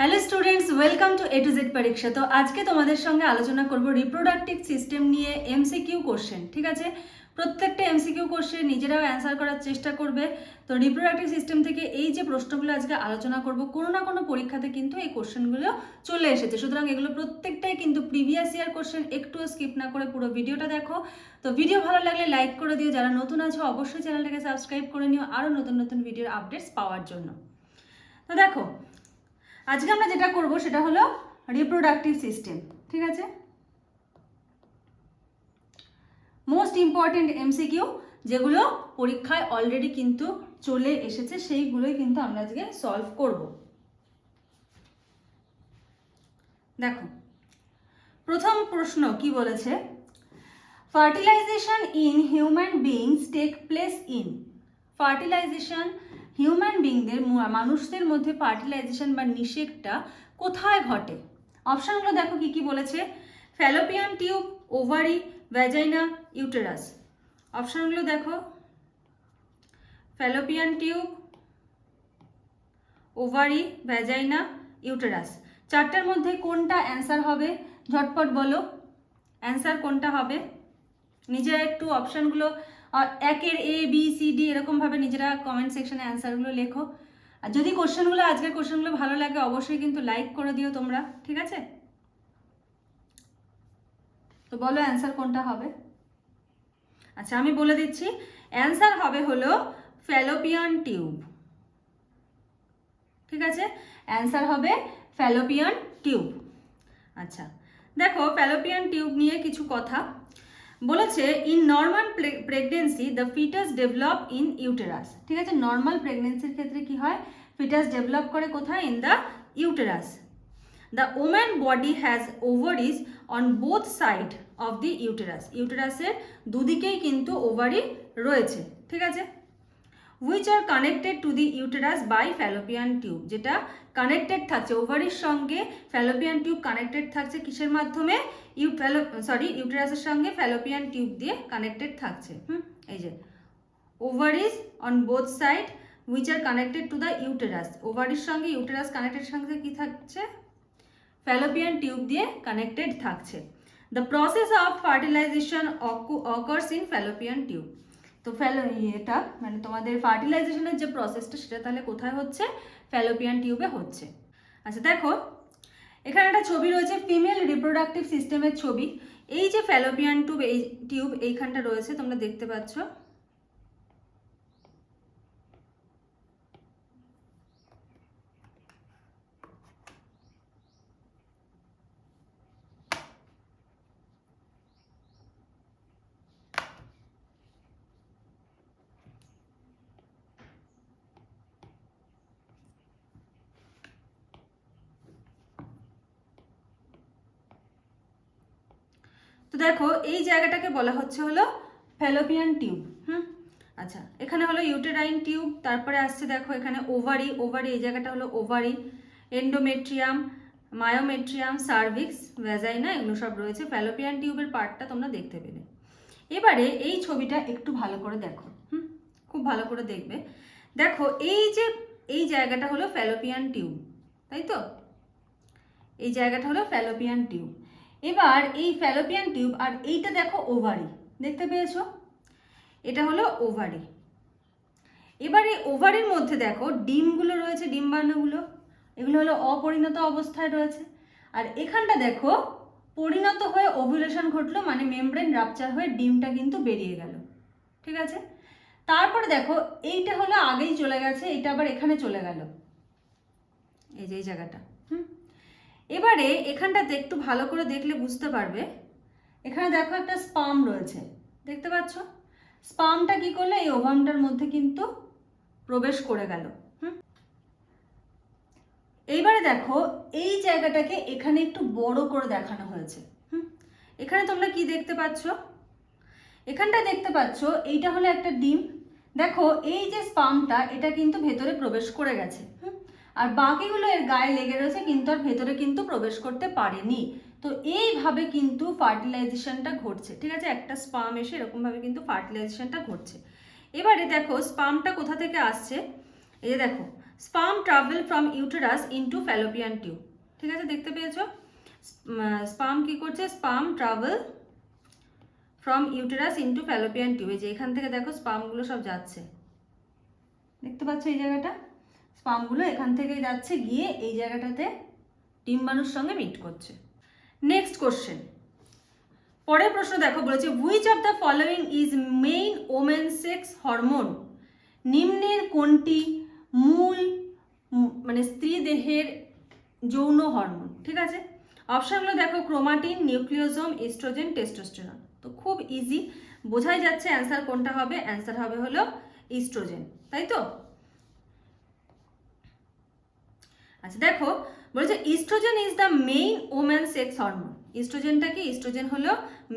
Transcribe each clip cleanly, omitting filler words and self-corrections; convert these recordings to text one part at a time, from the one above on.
Hello students, welcome to A to Z পরীক্ষা। তো আজকে তোমাদের সঙ্গে আলোচনা করব রিপ্রোডাক্টিভ সিস্টেম নিয়ে এমসিকিউ কোশ্চেন। ঠিক আছে, প্রত্যেকটা এমসিকিউ কোশ্চেন নিজেরাও অ্যান্সার করার চেষ্টা করবে। তো রিপ্রোডাক্টিভ সিস্টেম থেকে এই যে প্রশ্নগুলো আজকে আলোচনা করব, কোনো না কোনো পরীক্ষাতে কিন্তু এই কোশ্চেনগুলো চলে এসেছে। সুতরাং এগুলো প্রত্যেকটাই কিন্তু প্রিভিয়াস ইয়ার কোশ্চেন, একটুও স্কিপ না করে পুরো ভিডিওটা দেখো। তো ভিডিও ভালো লাগলে লাইক করে দিও, যারা নতুন আছো অবশ্যই চ্যানেলটাকে সাবস্ক্রাইব করে নিও আরও নতুন নতুন ভিডিওর আপডেটস পাওয়ার জন্য। তো দেখো, আজকে আমরা যেটা করব সেটা হলো রিপ্রোডাক্টিভ সিস্টেম। ঠিক আছে, মোস্ট ইম্পর্টেন্ট এমসিকিউ যেগুলো পরীক্ষায় অলরেডি কিন্তু চলে এসেছে, সেইগুলোই কিন্তু আমরা আজকে সলভ করব। দেখো, প্রথম প্রশ্ন কি বলেছে, fertilisation in human beings take place in. Fertilisation human বিংদের, মানুষদের মধ্যে ফার্টিলাইজেশন বা নিষেকটা কোথায় ঘটে? অপশনগুলো দেখো কি কি বলেছে, Fallopian tube, ovary, vagina, uterus. অপশনগুলো দেখো, Fallopian tube, ovary, vagina, uterus. চারটার মধ্যে কোনটা অ্যান্সার হবে? ঝটপট বলো অ্যান্সার কোনটা হবে। নিজেরা একটু অপশানগুলো একের এ বি সি ডি এরকমভাবে নিজেরা কমেন্ট সেকশনে অ্যান্সারগুলো লেখো। আর যদি কোশ্চেনগুলো, আজকের কোশ্চেনগুলো ভালো লাগে অবশ্যই কিন্তু লাইক করে দিও তোমরা। ঠিক আছে, তো বলো অ্যান্সার কোনটা হবে। আচ্ছা, আমি বলে দিচ্ছি, অ্যান্সার হবে হলো ফ্যালোপিয়ান টিউব। ঠিক আছে, অ্যান্সার হবে ফ্যালোপিয়ান টিউব। আচ্ছা দেখো, ফ্যালোপিয়ান টিউব নিয়ে কিছু কথা বলেছে। In normal pregnancy the foetus develop in uterus. ঠিক আছে, নর্মাল প্রেগনেন্সির ক্ষেত্রে কি হয়? ফিটাস ডেভেলপ করে কোথায়? In the uterus. The woman body has ovaries on both side of the uterus. ইউটেরাসের দুদিকেই কিন্তু ওভারি রয়েছে। ঠিক আছে, which are connected to the uterus by fallopian tube, যেটা কানেক্টেড থাকছে ওভারির সঙ্গে, ফ্যালোপিয়ান টিউব কানেক্টেড থাকছে কিসের মাধ্যমে? ইউটেরাসের সঙ্গে ফ্যালোপিয়ান টিউব দিয়ে কানেক্টেড থাকছে। এই যে ovaries on both side which are connected to the uterus, ওভারির সঙ্গে ইউটেরাস কানেক্টেড সঙ্গে কি থাকছে? ফ্যালোপিয়ান টিউব দিয়ে কানেক্টেড থাকছে। The process of fertilisation occurs in fallopian tube. তো এটা মানে তোমাদের ফার্টিলাইজেশনের যে প্রসেসটা সেটা তাহলে কোথায় হচ্ছে? ফ্যালোপিয়ান টিউবে হচ্ছে। আচ্ছা দেখো, এখানে একটা ছবি রয়েছে, ফিমেল রিপ্রোডাক্টিভ সিস্টেমের ছবি। এই যে ফ্যালোপিয়ান টিউব এইখানটা রয়েছে, তোমরা দেখতে পাচ্ছ। তো দেখো, এই জায়গাটাকে বলা হচ্ছে হলো ফ্যালোপিয়ান টিউব। আচ্ছা, এখানে হলো ইউটেরাইন টিউব, তারপরে আসছে দেখো এখানে ওভারি। ওভারি এই জায়গাটা হলো ovary, endometrium, myometrium, cervix, vagina, এগুলো সব রয়েছে। ফ্যালোপিয়ান টিউবের পার্টটা তোমরা দেখতে পেলে। এবারে এই ছবিটা একটু ভালো করে দেখো, খুব ভালো করে দেখবে। দেখো এই জায়গাটা হলো ফ্যালোপিয়ান টিউব, তাই তো? এই জায়গাটা হলো ফ্যালোপিয়ান টিউব। এবার এই ফ্যালোপিয়ান টিউব আর এইটা দেখো ওভারি, দেখতে পেয়েছো? এটা হলো ওভারি। এবার এই ওভারির মধ্যে দেখো ডিমগুলো রয়েছে, ডিম্বাণুগুলো, এগুলো হলো অপরিণত অবস্থায় রয়েছে। আর এখানটা দেখো পরিণত হয়ে ওভুলেশন ঘটলো, মানে মেমব্রেন রাপচার হয়ে ডিমটা কিন্তু বেরিয়ে গেল। ঠিক আছে, তারপরে দেখো এইটা হলো আগেই চলে গেছে, এটা আবার এখানে চলে গেল, এই যে এই জায়গাটা। এবারে এখানটাতে একটু ভালো করে দেখলে বুঝতে পারবে, এখানে দেখো একটা স্পার্ম রয়েছে, দেখতে পাচ্ছ? স্পার্মটা কি করলো? এই ওভামটার মধ্যে কিন্তু প্রবেশ করে গেল। এইবারে দেখো এই জায়গাটাকে এখানে একটু বড় করে দেখানো হয়েছে। এখানে তোমরা কি দেখতে পাচ্ছ? এখানটা দেখতে পাচ্ছ এইটা হলো একটা ডিম। দেখো এই যে স্পার্মটা, এটা কিন্তু ভেতরে প্রবেশ করে গেছে, আর বাকিগুলো এর গায়ে লেগে রয়েছে, কিন্তু আর ভেতরে কিন্তু প্রবেশ করতে পারেনি। তো এইভাবে কিন্তু ফার্টিলাইজেশনটা ঘটছে। ঠিক আছে, একটা স্পার্ম এসে এরকমভাবে কিন্তু ফার্টিলাইজেশনটা ঘটছে। এবারে দেখো স্পার্মটা কোথা থেকে আসছে। এই যে দেখো, sperm travel from uterus into Fallopian tube. ঠিক আছে, দেখতে পেয়েছো? স্পার্ম কি করছে? Sperm travel from uterus into Fallopian tube. এই যে এখান থেকে দেখো স্পার্মগুলো সব যাচ্ছে, দেখতে পাচ্ছ এই জায়গাটা? স্পার্মগুলো এখান থেকেই যাচ্ছে, গিয়ে এই জায়গাটাতে ডিম্বাণুর সঙ্গে মিট করছে। নেক্সট কোশ্চেন, পরের প্রশ্ন দেখো, বলেছে which of the following is main women sex hormone? নিম্নের কোনটি মূল মানে স্ত্রী দেহের যৌন হরমোন? ঠিক আছে, অপশনগুলো দেখো, ক্রোমাটিন, নিউক্লিওজোম, এস্ট্রোজেন, টেস্টোস্টেরন। তো খুব ইজি, বোঝাই যাচ্ছে অ্যান্সার কোনটা হবে। অ্যান্সার হবে হলো ইস্ট্রোজেন, তাই তো? আচ্ছা দেখো, বলেছে oestrogen is the main women sex hormone. ইস্ট্রোজেনটা কি? ইস্ট্রোজেন হলো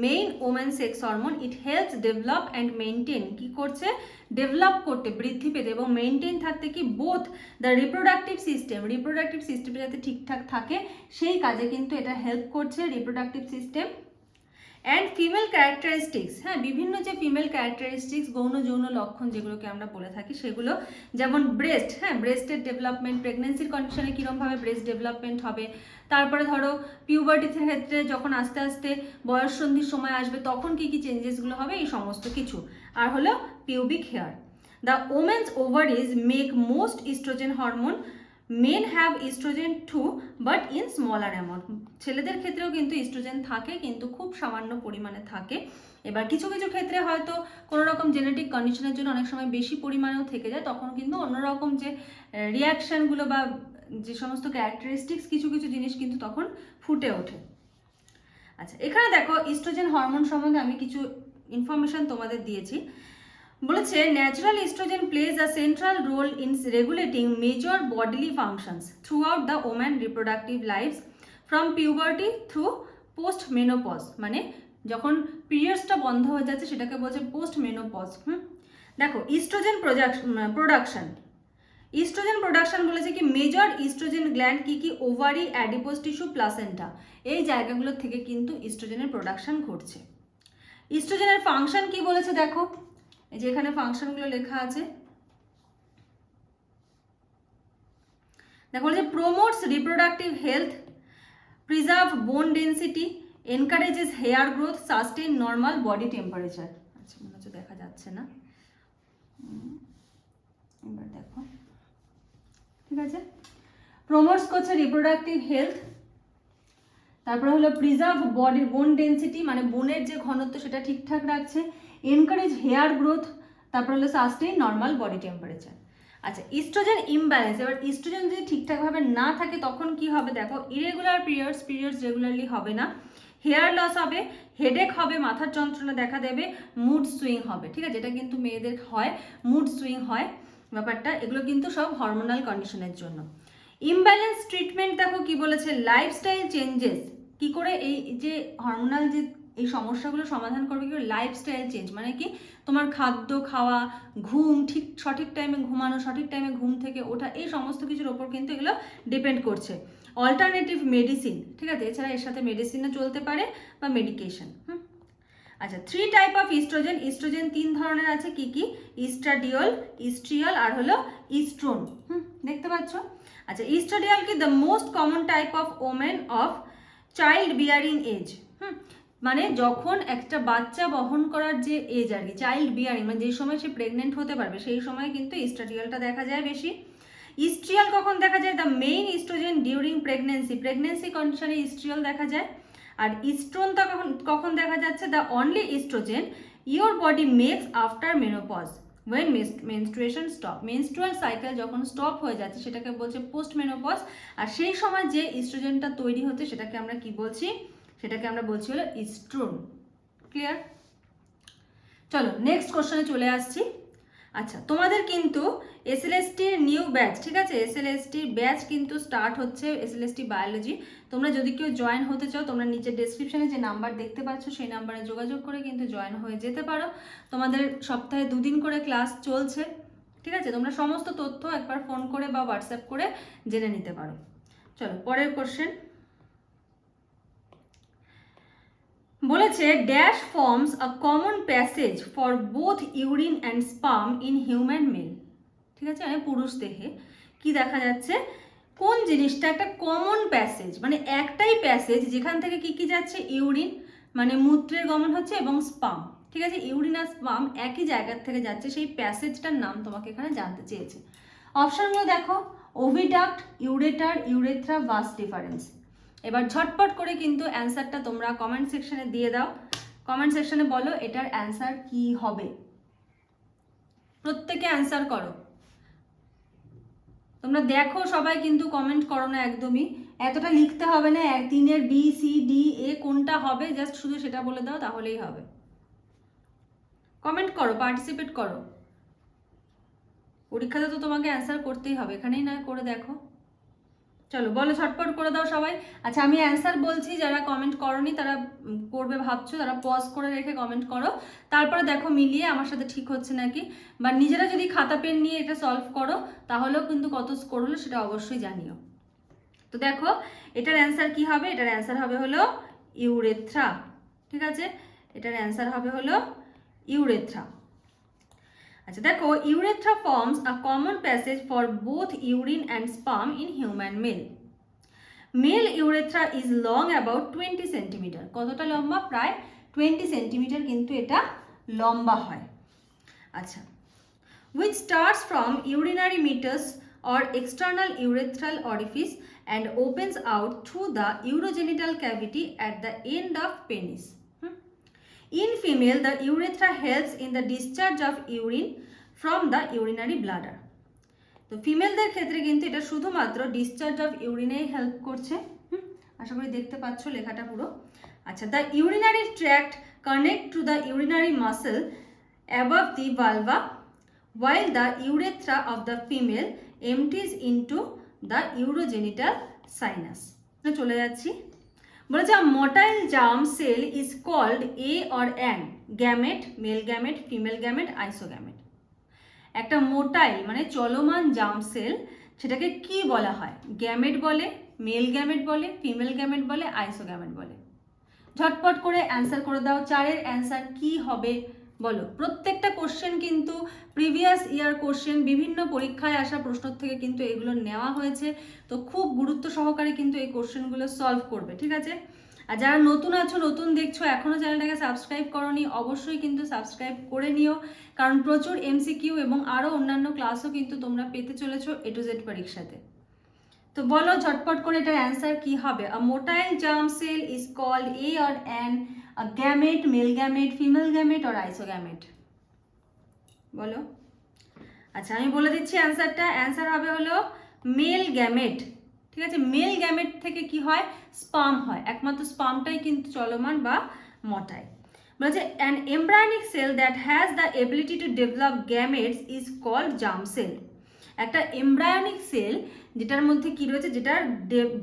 main women sex hormone. It helps develop and maintain, কি করছে? ডেভেলপ করতে, বৃদ্ধি পেতে এবং মেনটেন থাকতে কি both the reproductive system, reproductive সিস্টেমে যাতে ঠিকঠাক থাকে সেই কাজে কিন্তু এটা হেল্প করছে, reproductive system. And female characteristics, হ্যাঁ, বিভিন্ন যে ফিমেল ক্যারেক্টারিস্টিক্স, গৌণ যৌন লক্ষণ যেগুলোকে আমরা বলে থাকি সেগুলো, যেমন ব্রেস্ট, হ্যাঁ, ব্রেস্টের ডেভেলপমেন্ট, প্রেগনেন্সির কন্ডিশনে কীরকমভাবে ব্রেস্ট ডেভেলপমেন্ট হবে, তারপরে ধরো পিউবার্টির ক্ষেত্রে যখন আস্তে আস্তে বয়ঃসন্ধির সময় আসবে তখন কী কী চেঞ্জেসগুলো হবে, এই সমস্ত কিছু। আর হলো pubic hair. The women's ovaries make most oestrogen hormone, men have oestrogen too but in smaller amount. ছেলেদের ক্ষেত্রেও কিন্তু ইস্ট্রোজেন থাকে, কিন্তু খুব সামান্য পরিমাণে থাকে। এবার কিছু কিছু ক্ষেত্রে হয়তো কোনো রকম জেনেটিক কন্ডিশনের জন্য অনেক সময় বেশি পরিমাণেও থেকে যায়, তখন কিন্তু অন্যরকম যে রিয়াকশানগুলো বা যে সমস্ত ক্যারেক্টারিস্টিক্স কিছু কিছু জিনিস কিন্তু তখন ফুটে ওঠে। আচ্ছা, এখানে দেখো ইস্ট্রোজেন হরমোন সম্বন্ধে আমি কিছু ইনফরমেশন তোমাদের দিয়েছি। বলেছে natural oestrogen plays a central role in regulating major bodily functions throughout the woman reproductive lives from puberty through post menopause. মানে যখন পিরিয়ডসটা বন্ধ হয়ে যাচ্ছে সেটাকে বলছে পোস্ট মেনোপজ। দেখো ইস্ট্রোজেন প্রোডাকশন, ইস্ট্রোজেন প্রোডাকশন বলেছে কি মেজর ইস্ট্রোজেন গ্ল্যান্ড কি কি? ওভারি, অ্যাডিপোজ টিস্যু, প্লাসেন্টা, এই জায়গাগুলো থেকে কিন্তু ইস্ট্রোজেনের প্রোডাকশন ঘটছে। ইস্ট্রোজেনের ফাংশন কি বলেছে দেখো, এই যে এখানে ফাংশনগুলো লেখা আছে, দেখো বলেছে promotes reproductive health, preserve bone density, encourages hair growth, sustain normal body temperature. আচ্ছা, মনে হচ্ছে দেখা যাচ্ছে না, এবার দেখো, ঠিক আছে, প্রমোটস করছে রিপ্রোডাক্টিভ হেলথ, তারপরে হলো প্রিজার্ভ বডির বোন ডেন্সিটি, মানে বোনের যে ঘনত্ব সেটা ঠিকঠাক রাখছে, এনকারেজ হেয়ার গ্রোথ, তারপর হলো সাস্টেইন নর্মাল বডি টেম্পারেচার। আচ্ছা, ইস্ট্রোজেন ইমব্যালেন্স, এবার ইস্ট্রোজেন যদি ঠিকঠাকভাবে না থাকে তখন কি হবে দেখো, ইরেগুলার পিরিয়ডস রেগুলারলি হবে না, হেয়ার লস হবে, হেডেক হবে, মাথার যন্ত্রণা দেখা দেবে, মুড সুইং হবে। ঠিক আছে, এটা কিন্তু মেয়েদের হয়, মুড সুইং হয় ব্যাপারটা, এগুলো কিন্তু সব হরমোনাল কন্ডিশনের জন্য। ইমব্যালেন্স ট্রিটমেন্ট দেখো কি বলেছে, লাইফস্টাইল চেঞ্জেস, কি করে এই যে হরমোনাল যে এই সমস্যাগুলো সমাধান করবে, কি করে? লাইফস্টাইল চেঞ্জ, মানে কি তোমার খাদ্য খাওয়া, ঘুম, ঠিক সঠিক টাইমে ঘুমানো, সঠিক টাইমে ঘুম থেকে ওঠা, এই সমস্ত কিছুর ওপর কিন্তু এগুলো ডিপেন্ড করছে। অল্টারনেটিভ মেডিসিন, ঠিক আছে, এছাড়া এর সাথে মেডিসিনও চলতে পারে বা মেডিকেশন। আচ্ছা, 3 টাইপ অফ ইস্ট্রোজেন, ইস্ট্রোজেন 3 ধরনের আছে, কি কি? ইস্ট্রাডিওল, ইস্ট্রিয়াল আর হলো ইস্ট্রোন। দেখতে পাচ্ছ? আচ্ছা, ইস্ট্রাডিয়াল কি the most common type of women of child bearing age. মানে যখন একটা বাচ্চা বহন করার যে এজ আর কি, চাইল্ড বিয়ারিং, মানে যেই সময় সে প্রেগনেন্ট হতে পারবে সেই সময় কিন্তু ইস্ট্রাডিয়ালটা দেখা যায় বেশি। ইস্ট্রিয়াল কখন দেখা যায়? The main estrogen during pregnancy, pregnancy কন্ডিশনে ইস্ট্রিয়াল দেখা যায়। আর ইস্ট্রোনটা কখন দেখা যাচ্ছে? The only estrogen your body makes after menopause when menstruation stop. Menstrual cycle যখন স্টপ হয়ে যাচ্ছে সেটাকে বলছে পোস্ট মেনোপজ, আর সেই সময় যে ইস্ট্রোজেনটা তৈরি হচ্ছে সেটাকে আমরা কি বলছি? সেটাকে আমরা বলছি হলো ইস্ট্রোন। ক্লিয়ার? চলো নেক্সট কোশ্চেনে চলে আসছি। আচ্ছা, তোমাদের কিন্তু এসএলএসটির নিউ ব্যাচ, ঠিক আছে, এসএলএসটির ব্যাচ কিন্তু স্টার্ট হচ্ছে, এসএলএসটি বায়োলজি। তোমরা যদি কেউ জয়েন হতে চাও, তোমরা নিচের ডেসক্রিপশনে যে নাম্বার দেখতে পাচ্ছ সেই নাম্বারে যোগাযোগ করে কিন্তু জয়েন হয়ে যেতে পারো। তোমাদের সপ্তাহে 2 দিন করে ক্লাস চলছে, ঠিক আছে, তোমরা সমস্ত তথ্য একবার ফোন করে বা হোয়াটসঅ্যাপ করে জেনে নিতে পারো। চলো পরের কোশ্চেন, বলেছে dash forms a common passage for both urine and sperm in human male. ঠিক আছে, মানে পুরুষ দেহে কি দেখা যাচ্ছে, কোন জিনিসটা একটা কমন প্যাসেজ, মানে একটাই প্যাসেজ যেখান থেকে কি কি যাচ্ছে, ইউরিন মানে মূত্রের গমন হচ্ছে এবং স্পাম, ঠিক আছে, ইউরিন আর স্পাম একই জায়গার থেকে যাচ্ছে, সেই প্যাসেজটার নাম তোমাকে এখানে জানতে চেয়েছে। অপশনগুলো দেখো, ওভিডাক্ট, ইউরেটার, ইউরেথ্রা, ভাস ডিফারেন্স। এবার ঝটপট করে কিন্তু অ্যান্সারটা তোমরা কমেন্ট সেকশনে দিয়ে দাও, কমেন্ট সেকশনে বলো এটার অ্যান্সার কি হবে, প্রত্যেকে অ্যান্সার করো। তোমরা দেখো সবাই কিন্তু কমেন্ট করো না একদমই, এতটা লিখতে হবে না, 3-এর বি সি ডি এ কোনটা হবে জাস্ট শুধু সেটা বলে দাও তাহলেই হবে। কমেন্ট করো, পার্টিসিপেট করো, পরীক্ষাতে তো তোমাকে অ্যান্সার করতেই হবে, এখানেই না করে দেখো। চলো বলো, ছটপট করে দাও সবাই। আচ্ছা আমি অ্যান্সার বলছি, যারা কমেন্ট করোনি তারা করবে ভাবছো, তারা পজ করে রেখে কমেন্ট করো, তারপরে দেখো মিলিয়ে আমার সাথে ঠিক হচ্ছে নাকি, বা নিজেরা যদি খাতা পেন নিয়ে এটা সলভ করো তাহলেও কিন্তু কত স্কোর হলো সেটা অবশ্যই জানিও। তো দেখো এটার অ্যান্সার কি হবে, এটার অ্যান্সার হবে হলো ইউরেথ্রা, ঠিক আছে, এটার অ্যান্সার হবে হলো ইউরেথ্রা। আচ্ছা দেখো, urethra forms a common passage for both urine and sperm in human male. Male urethra is long about 20 centimeter. কতটা লম্বা? প্রায় 20 সেন্টিমিটার কিন্তু এটা লম্বা হয়। আচ্ছা, which starts from urinary meatus or external urethral orifice and opens out through the urogenital cavity at the end of penis. In female, the urethra helps in the discharge of urine from the urinary bladder. তো ফিমেলদের ক্ষেত্রে কিন্তু এটা শুধুমাত্র discharge of ইউরিনেই help করছে। আশা করি দেখতে পাচ্ছ লেখাটা পুরো। আচ্ছা, the urinary tract connect to the urinary muscle above the vulva while the urethra of the female empties into the urogenital sinus. চলে যাচ্ছি, বলেছে a motile germ cell is called a or an gamete, male gamete, female gamete, isogamete. একটা motile মানে চলমান germ sell, সেটাকে কি বলা হয়? গ্যামেট বলে, মেল গ্যামেট বলে, ফিমেল গ্যামেট বলে, আইসোগ্যামেট বলে। ঝটপট করে অ্যান্সার করে দাও, 4-এর অ্যান্সার কি হবে বলো। প্রত্যেকটা কোশ্চেন কিন্তু প্রিভিয়াস ইয়ার কোশ্চেন, বিভিন্ন পরীক্ষায় আসা প্রশ্ন থেকে কিন্তু এগুলো নেওয়া হয়েছে, তো খুব গুরুত্ব সহকারে কিন্তু এই কোশ্চেনগুলো সলভ করবে, ঠিক আছে। আর যারা নতুন আছো, নতুন দেখছো, এখনও চ্যানেলটাকে সাবস্ক্রাইব করোনি, অবশ্যই কিন্তু সাবস্ক্রাইব করে নিও, কারণ প্রচুর এমসিকিউ এবং আরও অন্যান্য ক্লাসও কিন্তু তোমরা পেতে চলেছো A to Z পরীক্ষাতে। তো বলো ঝটপট করে এটার অ্যান্সার কি হবে। A motile germ cell is called a or an, a gamete, male gamete, female gamete or isogamete, বলো। আচ্ছা আমি বলে দিচ্ছি অ্যান্সারটা, অ্যান্সার হবে হলো মেল গ্যামেট, ঠিক আছে। মেল গ্যামেট থেকে কি হয়? স্পাম হয়, একমাত্র স্পামটাই কিন্তু চলমান বা মোটাইল। বলেছে an embryonic cell that has the ability to develop gametes is called germ cell. একটা এমব্রায়োনিক সেল যেটার মধ্যে কি রয়েছে, যেটার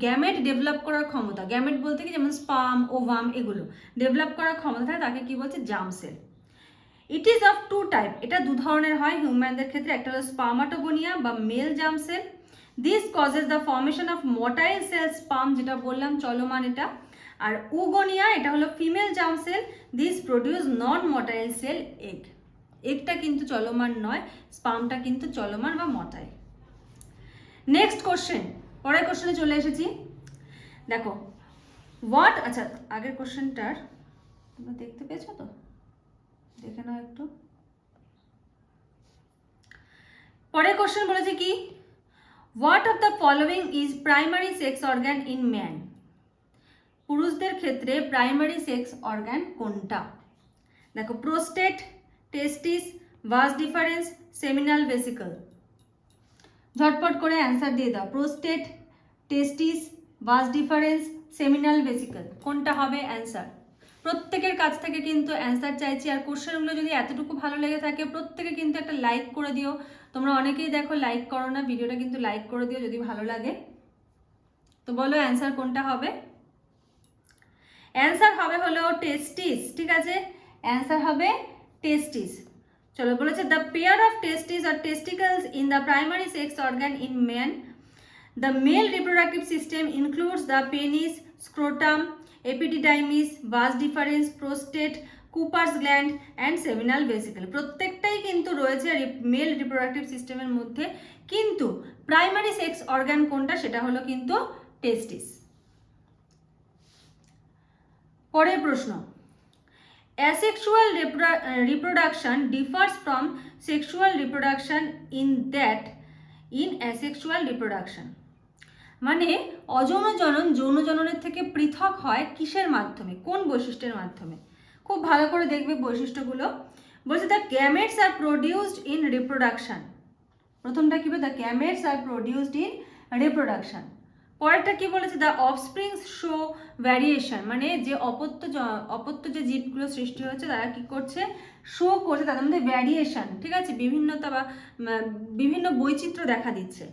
গ্যামেট ডেভেলপ করার ক্ষমতা, গ্যামেট বলতে কি যেমন স্পাম, ওভাম এগুলো ডেভেলপ করার ক্ষমতা থাকে, তাকে কি বলছে? Germ sell. It is of 2 type, এটা 2 ধরনের হয় হিউম্যানদের ক্ষেত্রে, একটা হলো স্পার্মাটোগোনিয়া বা male germ cell. This causes the formation of motile cell sperm, যেটা বললাম চলমান এটা। আর উগোনিয়া, এটা হলো female germ cell, this produce non motile cell egg. এগটা কিন্তু চলমান নয়, স্পামটা কিন্তু চলমান বা মোটাইল। নেক্সট কোশ্চেন, পরের কোশ্চেনে চলে এসেছি। দেখো হোয়াট, আচ্ছা আগের কোশ্চেনটার তোমরা দেখতে পেয়েছো তো, দেখে নাও একটু। পরের কোশ্চেন বলেছে কি, what of the following is primary sex organ in man. পুরুষদের ক্ষেত্রে প্রাইমারি সেক্স অর্গান কোনটা? দেখো, প্রোস্টেট, টেস্টিস, ভাস ডিফারেন্স, সেমিনাল ভেসিকল। ঝটপট করে অ্যান্সার দিয়ে দাও। প্রোস্টেট, টেস্টিস, ভাস ডিফারেন্স, সেমিনাল ভেসিকল, কোনটা হবে অ্যান্সার? প্রত্যেকের কাছ থেকে কিন্তু অ্যান্সার চাইছি। আর কোশ্চেনগুলো যদি এতটুকু ভালো লেগে থাকে, প্রত্যেকে কিন্তু একটা লাইক করে দিও। তোমরা অনেকেই দেখো লাইক করো না, ভিডিওটা কিন্তু লাইক করে দিও যদি ভালো লাগে। তো বলো অ্যান্সার কোনটা হবে? অ্যান্সার হবে হলো টেস্টিস, ঠিক আছে, অ্যান্সার হবে টেস্টিস। চলো বলেছে the pair of testis or testicles in the primary sex organ in man. The male reproductive system includes the penis, scrotum, epididymis, vas deferens, prostate, Cowper's gland and seminal vesicle, প্রত্যেকটাই কিন্তু রয়েছে mail reproductive সিস্টেমের মধ্যে, কিন্তু primary sex organ কোনটা সেটা হলো কিন্তু টেস্টিস। পরের প্রশ্ন, asexual reproduction differs from sexual reproduction in that in asexual reproduction, মানে অযৌন জনন যৌন জননের থেকে পৃথক হয় কিসের মাধ্যমে, কোন বৈশিষ্ট্যের মাধ্যমে? খুব ভালো করে দেখবে বৈশিষ্ট্যগুলো। বলছে the gametes are produced in reproduction, প্রথমটা কি বলে, the gametes are produced in reproduction. পরেরটা কি বলেছে, দ্য অফস্প্রিংস শো ভ্যারিয়েশন, মানে যে অপত্য যে জীবগুলো সৃষ্টি হচ্ছে তারা কি করছে, শো করছে, তাদের মধ্যে ভ্যারিয়েশন, ঠিক আছে, বিভিন্নতা বা বিভিন্ন বৈচিত্র্য দেখা দিচ্ছে।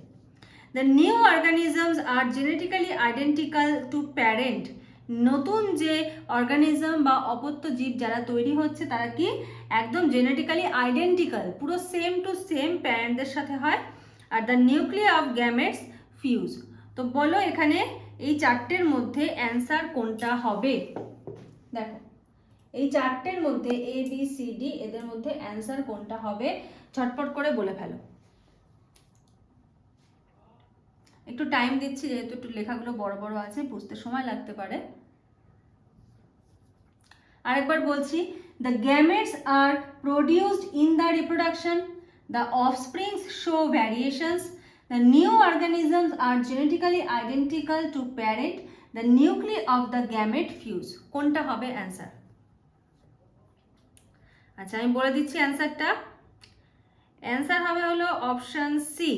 The new organisms are genetically identical to parent, নতুন যে অর্গানিজম বা অপত্য জীব যারা তৈরি হচ্ছে তারা কি একদম জেনেটিক্যালি আইডেন্টিক্যাল, পুরো সেম টু সেম প্যারেন্টদের সাথে হয়। Are the nucleus of gametes fuse. তো বলো এখানে এই চারটের মধ্যে অ্যান্সার কোনটা হবে? দেখো এই চারটের মধ্যে এ বি সি ডি, এদের মধ্যে অ্যান্সার কোনটা হবে ঝটপট করে বলে ফেলো। একটু টাইম দিচ্ছি যেহেতু একটু লেখাগুলো বড় বড় আছে, বুঝতে সময় লাগতে পারে। আরেকবার বলছি, the gametes are produced in the reproduction, the offsprings show variations, the new organisms are genetically identical to parent, the nuclei of the gamete fuse, কোনটা হবে অ্যান্সার? আচ্ছা আমি বলে দিচ্ছি অ্যান্সারটা, অ্যান্সার হবে হলো অপশন সি,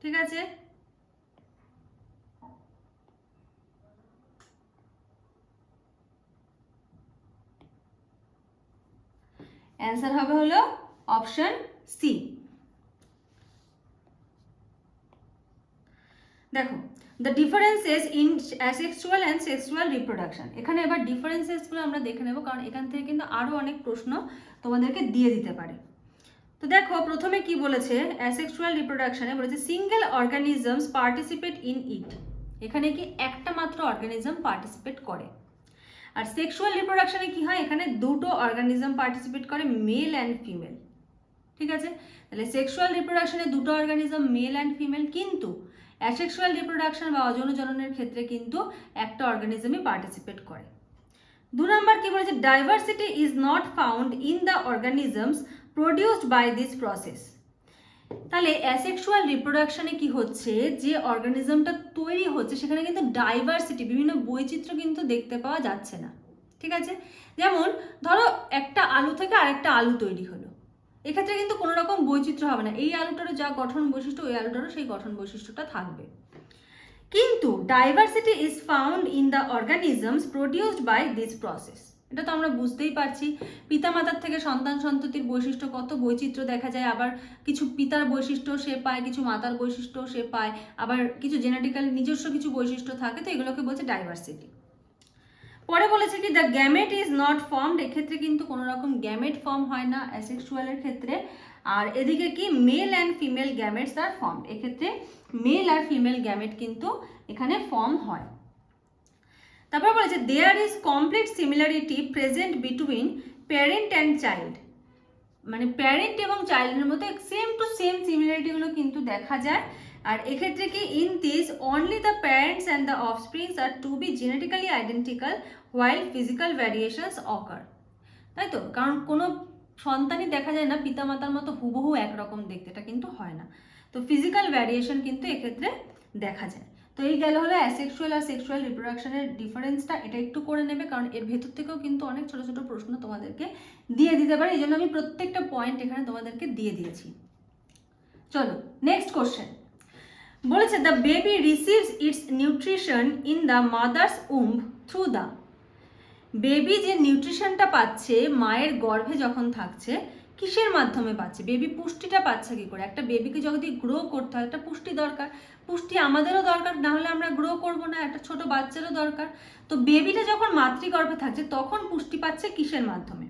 ঠিক আছে। অ্যান্সার হবে হলো অপশন সি। দেখো the differences in asexual and sexual reproduction, এখানে এবার ডিফারেন্সেসগুলো আমরা দেখে নেব, কারণ এখান থেকে কিন্তু আরও অনেক প্রশ্ন তোমাদেরকে দিয়ে দিতে পারে। তো দেখো প্রথমে কি বলেছে, অ্যাসেক্সুয়াল রিপ্রোডাকশনে বলেছে single organisms participate in it, এখানে কি একটা মাত্র অর্গানিজম পার্টিসিপেট করে। আর সেক্সুয়াল রিপ্রোডাকশনে কি হয়, এখানে দুটো অর্গানিজম পার্টিসিপেট করে, মেল অ্যান্ড ফিমেল, ঠিক আছে। তাহলে সেক্সুয়াল রিপ্রোডাকশনে দুটো অর্গানিজম মেল অ্যান্ড ফিমেল, কিন্তু অ্যাসেক্সুয়াল রিপ্রোডাকশন বা অযৌন জননের ক্ষেত্রে কিন্তু একটা অর্গানিজমই পার্টিসিপেট করে। 2 নম্বর কি বলেছে, diversity is not found in the organisms produced by this process. তাহলে অ্যাসেক্সুয়াল রিপ্রোডাকশনে কি হচ্ছে, যে অর্গানিজমটা তৈরি হচ্ছে সেখানে কিন্তু ডাইভার্সিটি, বিভিন্ন বৈচিত্র্য কিন্তু দেখতে পাওয়া যাচ্ছে না, ঠিক আছে। যেমন ধরো একটা আলু থেকে আরেকটা আলু তৈরি হলো, এক্ষেত্রে কিন্তু কোনো রকম বৈচিত্র্য হবে না, এই আলুটারও যা গঠন বৈশিষ্ট্য ওই আলুটারও সেই গঠন বৈশিষ্ট্যটা থাকবে। কিন্তু diversity is found in the organisms produced by this process, এটা তো আমরা বুঝতেই পারছি, পিতামাতার থেকে সন্তান সন্ততির বৈশিষ্ট্য কত বৈচিত্র্য দেখা যায়, আবার কিছু পিতার বৈশিষ্ট্য সে পায়, কিছু মাতার বৈশিষ্ট্য সে পায়, আবার কিছু জেনেটিক্যালি নিজস্ব কিছু বৈশিষ্ট্য থাকে, তো এগুলোকে বলছে ডাইভার্সিটি। পরে বলেছে কি the gamete is not formed, এক্ষেত্রে কিন্তু কোনো রকম গ্যামেট ফর্ম হয় না অ্যাসেক্সুয়ালের ক্ষেত্রে। আর এদিকে কি male and female gametes are formed, এক্ষেত্রে মেল আর ফিমেল গ্যামেট কিন্তু এখানে ফর্ম হয়। তারপর বলেছে there is complete similarity present between parent and child, মানে প্যারেন্ট এবং চাইল্ডের মধ্যে সেম টু সেম সিমিলারিটিগুলো কিন্তু দেখা যায়। আর এক্ষেত্রে কি in this only the parents and the offsprings are to be genetically identical while physical variations occur, তাই তো, কারণ কোনো সন্তানই দেখা যায় না পিতামাতার মতো হুবহু একরকম দেখতে, এটা কিন্তু হয় না, তো ফিজিক্যাল ভ্যারিয়েশন কিন্তু এক্ষেত্রে দেখা যায়। তো এই গেল হলো অ্যাসেক্সুয়াল আর সেক্সুয়াল রিপ্রোডাকশনের ডিফারেন্সটা, এটা একটু করে নেবে, কারণ এর ভেতর থেকেও কিন্তু অনেক ছোট ছোট প্রশ্ন তোমাদেরকে দিয়ে দিতে পারে, এই জন্য আমি প্রত্যেকটা পয়েন্ট এখানে তোমাদেরকে দিয়ে দিয়েছি। চলো নেক্সট কোশ্চেন, বলেছে the baby receives its nutrition in the mother's womb through the, baby যে নিউট্রিশনটা পাচ্ছে মায়ের গর্ভে যখন থাকছে কিসের মাধ্যমে পাচ্ছে, বেবি পুষ্টিটা পাচ্ছে কি করে, একটা বেবিকে যদি গ্রো করতে হয় একটা পুষ্টি দরকার, পুষ্টি আমাদেরও দরকার, না হলে আমরা গ্রো করব না, একটা ছোট বাচ্চারও দরকার। তো বেবিটা যখন মাতৃগর্ভে থাকছে তখন পুষ্টি পাচ্ছে কিসের মাধ্যমে,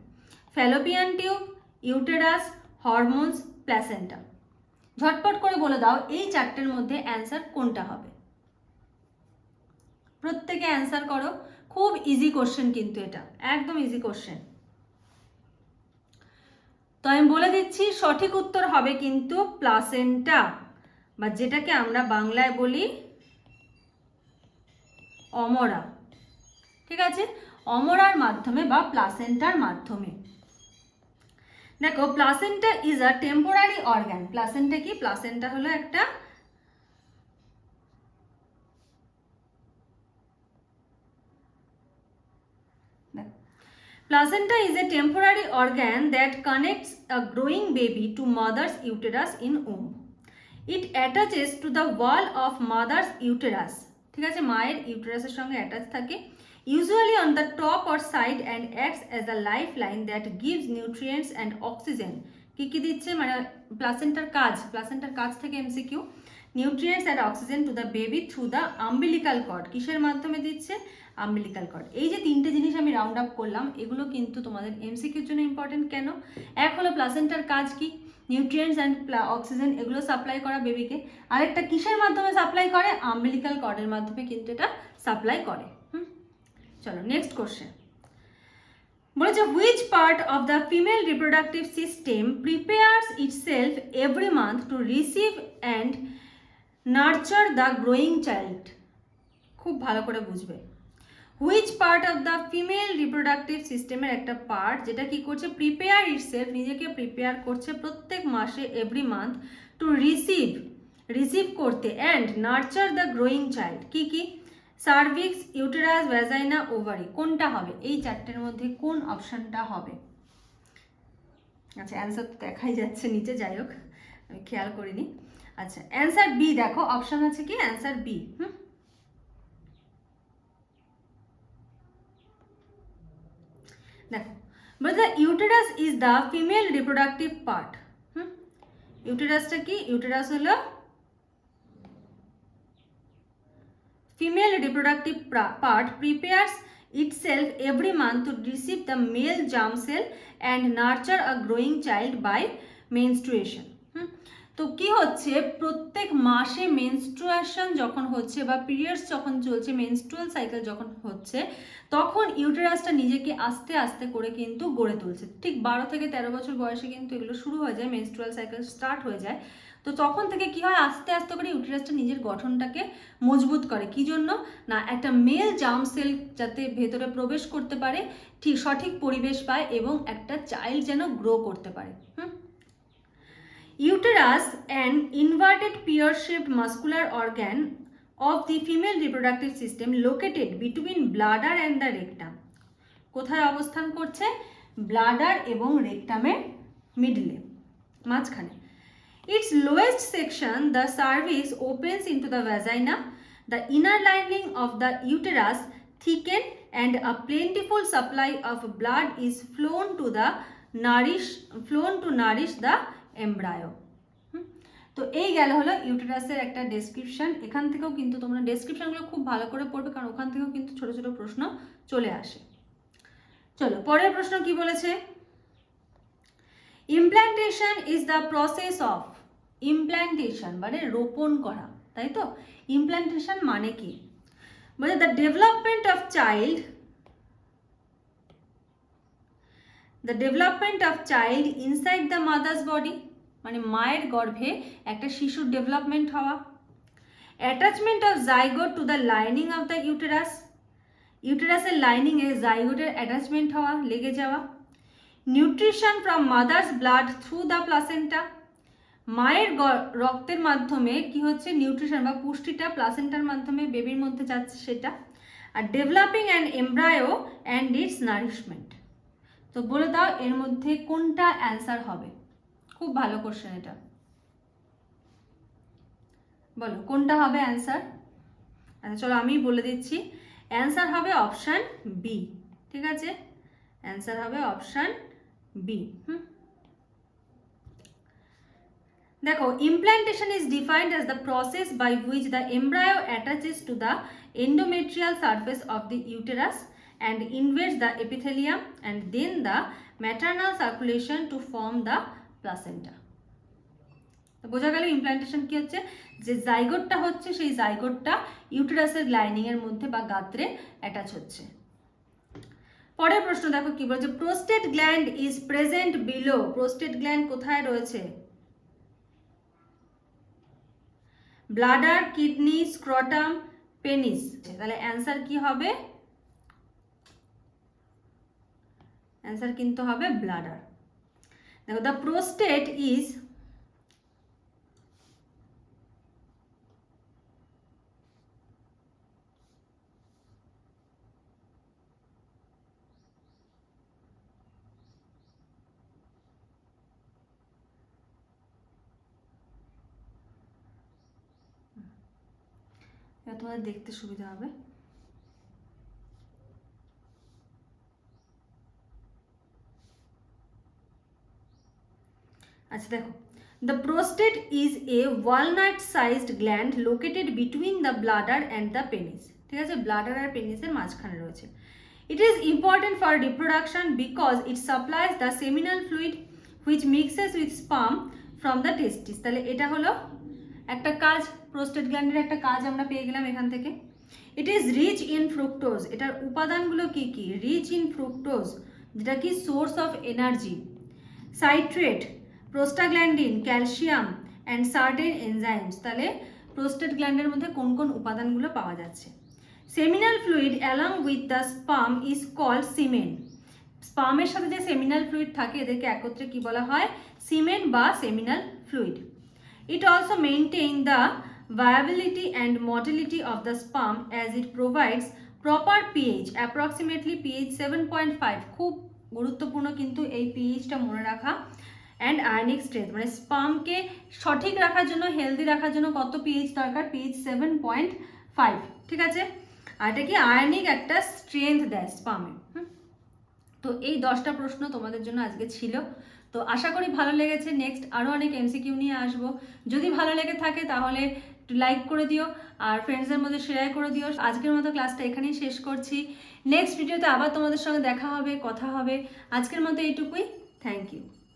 Fallopian tube, uterus, hormones, placenta. ঝটপট করে বলে দাও এই চারটের মধ্যে অ্যান্সার কোনটা হবে, প্রত্যেকে অ্যান্সার করো, খুব ইজি কোশ্চেন কিন্তু এটা একদম ইজি কোশ্চেন। তো আমি বলে দিচ্ছি সঠিক উত্তর হবে কিন্তু প্লাসেন্টা, বা যেটাকে আমরা বাংলায় বলি অমরা। ঠিক আছে, অমরার মাধ্যমে বা প্লাসেন্টার মাধ্যমে। দেখো placenta is a temporary organ. Placenta কি? প্লাসেন্টা হলো একটা Placenta is a temporary organ that connects a growing baby to mother's uterus in womb. It attaches to the wall of mother's uterus. ঠিক আছে, মায়ের ইউটেরাসের সঙ্গে অ্যাটাচ থাকে, usually on the top or side, and acts as a lifeline that gives nutrients and oxygen. কি কি দিচ্ছে মানে প্লাসেন্টার কাজ থেকে MCQ, nutrients and oxygen to the baby through the umbilical cord. কিসের মাধ্যমে দিচ্ছে? Umbilical cord. এই যে তিনটে জিনিস আমি রাউন্ড আপ করলাম, এগুলো কিন্তু তোমাদের এমসিকিউর জন্য ইম্পর্টেন্ট। কেন? এক হলো প্লাসেন্টার কাজ কি, নিউট্রিয়েন্টস অ্যান্ড অক্সিজেন এগুলো সাপ্লাই করা বেবিকে। আরেকটা কিসের মাধ্যমে সাপ্লাই করে? আম্বিলিকাল কর্ডের মাধ্যমে কিন্তু এটা সাপ্লাই করে। চলো নেক্সট কোশ্চেন। বলেছে which part of the female reproductive system prepares itself every month to receive and nurture the growing child. খুব ভালো করে বুঝবে। Which part of the female reproductive সিস্টেমের একটা পার্ট যেটা কি করছে? প্রিপেয়ার ইটসেলফ, নিজেকে প্রিপেয়ার করছে প্রত্যেক মাসে, এভরি মান্থ, টু রিসিভ করতে, and nurture the growing child. কি কি? Cervix, uterus, vagina, ovary. কোনটা হবে? এই চারটের মধ্যে কোন অপশনটা হবে? আচ্ছা অ্যান্সার তো দেখাই যাচ্ছে নিচে, যাই হোক আমি খেয়াল করিনি। আচ্ছা অ্যান্সার বি, দেখো অপশন আছে কি? Answer B. দেখো বলতে uterus is the female reproductive part. ইউটেরাসটা কি? ইউটেরাস হলো female reproductive part, prepares itself every month to receive the male germ cell and nurture a growing child by menstruation. তো কি হচ্ছে? প্রত্যেক মাসে মেনস্ট্রুয়েশন যখন হচ্ছে বা পিরিয়ডস যখন চলছে, মেনস্ট্রুয়াল সাইকেল যখন হচ্ছে, তখন ইউটেরাসটা নিজেকে আস্তে আস্তে করে কিন্তু গড়ে তুলছে। ঠিক 12 থেকে 13 বছর বয়সে কিন্তু এগুলো শুরু হয়ে যায়, মেনস্ট্রুয়াল সাইকেল স্টার্ট হয়ে যায়। তো তখন থেকে কি হয়? আস্তে আস্তে করে ইউটেরাসটা নিজের গঠনটাকে মজবুত করে। কি জন্য? না একটা মেল জার্ম সেল যাতে ভেতরে প্রবেশ করতে পারে, ঠিক সঠিক পরিবেশ পায় এবং একটা চাইল্ড যেন গ্রো করতে পারে। Uterus, an inverted pear-shaped muscular organ of the female reproductive system located between bladder and the rectum. কোথায় অবস্থান করছে? ব্লাডার এবং রেকটামের মিডলে, মাঝখানে। Its lowest section, the cervix, opens into the vagina. The inner lining of the uterus thicken and a plentiful supply of blood is flown to nourish the embryo. তো এই গেল হলো ইউটেরাসের একটা ডেসক্রিপশন। এখান থেকেও কিন্তু তোমরা ডেসক্রিপশনগুলো খুব ভালো করে পড়বে, কারণ ওখান থেকেও কিন্তু ছোট ছোট প্রশ্ন চলে আসে। চলো পরের প্রশ্ন কি বলেছে? Implantation is the process of. Implantation মানে রোপণ করা, তাই তো? ইমপ্ল্যান্টেশন মানে কি? বলে the development of child inside the mother's body, মানে মায়ের গর্ভে একটা শিশুর ডেভেলপমেন্ট হওয়া। Attachment of zygote to the lining of the uterus, ইউটেরাসের লাইনিংয়ে জাইগোটের অ্যাটাচমেন্ট হওয়া, লেগে যাওয়া। Nutrition from mother's blood through the placenta, মায়ের রক্তের মাধ্যমে কি হচ্ছে? নিউট্রিশন বা পুষ্টিটা প্লাসেন্টার মাধ্যমে বেবির মধ্যে যাচ্ছে সেটা। আর developing an embryo and it's nourishment. তো বলে দাও এর মধ্যে কোনটা অ্যান্সার হবে? খুব ভালো কোশ্চেন এটা, বলো কোনটা হবে অ্যান্সার? আচ্ছা চলো আমি বলে দিচ্ছি, অ্যান্সার হবে অপশান বি। ঠিক আছে, অ্যান্সার হবে অপশান বি। দেখো implantation is defined as the process by which the embryo attaches to the endometrial surface of the uterus and invades the epithelium and then the maternal circulation to form the placenta. বোঝা গেল implantation কি হচ্ছে? যে জাইগোটটা হচ্ছে সেই জাইগোটটা ইউটেরাসের lining এর মধ্যে বা গাত্রে অ্যাটাচ হচ্ছে। পরের প্রশ্ন দেখো কি বলছে, prostate gland is present below. Prostate gland কোথায় রয়েছে? Bladder, kidney, scrotum, penis. তাহলে অ্যান্সার কি হবে? অ্যান্সার কিন্তু হবে ব্লাডার। দেখো, দ্য প্রোস্টেট ইজ তোমাদের দেখতে সুবিধা হবে। আচ্ছা দেখো, the prostate is a walnut sized gland located between the bladder and the penis. ঠিক আছে, ব্লাডার আর পেনিসের মাঝখানে রয়েছে। It is important for reproduction because it supplies the seminal fluid which mixes with sperm from the testis. তাহলে এটা হলো একটা কাজ, প্রোস্টেট গ্ল্যান্ডের একটা কাজ আমরা পেয়ে গেলাম এখান থেকে। It is rich in fructose. এটার উপাদানগুলো কি কি? রিচ ইন ফ্রুক্টোজ, যেটা কি source of energy, citrate, prostaglandin, calcium and certain enzymes. তাহলে প্রোস্টেট গ্ল্যান্ডের মধ্যে কোন কোন উপাদানগুলো পাওয়া যাচ্ছে? Seminal fluid along with the sperm is called semen. স্পার্মের সাথে যে সেমিনাল ফ্লুইড থাকে এদেরকে একত্রে কি বলা হয়? সিমেন বা seminal fluid. It also maintains the viability and motility of the sperm as it provides proper pH, approximately pH 7.5. খুব গুরুত্বপূর্ণ কিন্তু এই pHটা মনে রাখা। অ্যান্ড আয়নিক স্ট্রেংথ, মানে স্পার্মকে সঠিক রাখার জন্য, হেলদি রাখার জন্য কত pH দরকার? pH 7.5। ঠিক আছে, আর এটা কি আয়নিক একটা স্ট্রেংথ দেয় স্পার্মে। তো এই 10টা প্রশ্ন তোমাদের জন্য আজকে ছিল। তো আশা করি ভালো লেগেছে। নেক্সট আরও অনেক এমসিকিউ নিয়ে আসবো। যদি ভালো লেগে থাকে তাহলে লাইক করে দিও আর ফ্রেন্ডসদের মধ্যে শেয়ার করে দিও। আজকের মতো ক্লাসটা এখানেই শেষ করছি। নেক্সট ভিডিওতে আবার তোমাদের সঙ্গে দেখা হবে, কথা হবে। আজকের মতো এইটুকুই। Thank you.